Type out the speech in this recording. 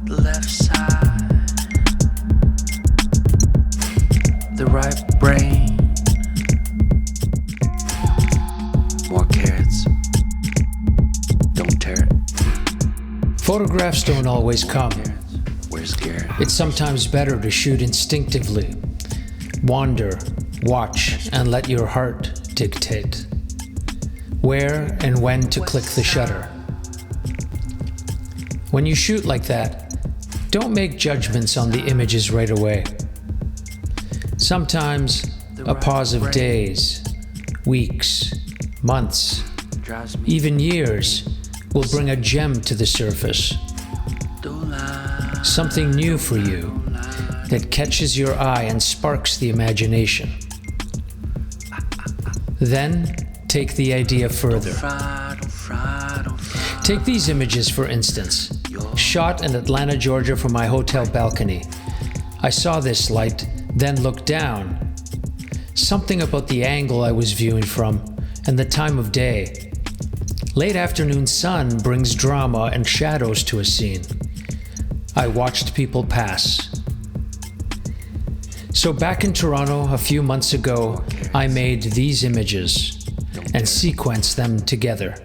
the left side, the right brain, more carrots, don't tear it. Photographs don't always come. Where's Garrett? It's sometimes better to shoot instinctively. Wander, watch, and let your heart dictate where and when to click the shutter. When you shoot like that, don't make judgments on the images right away. Sometimes a pause of days, weeks, months, even years will bring a gem to the surface. Something new for you that catches your eye and sparks the imagination. Then take the idea further. Take these images for instance. Shot in Atlanta, Georgia from my hotel balcony. I saw this light, then looked down. Something about the angle I was viewing from and the time of day. Late afternoon sun brings drama and shadows to a scene. I watched people pass. So back in Toronto a few months ago, I made these images and sequenced them together.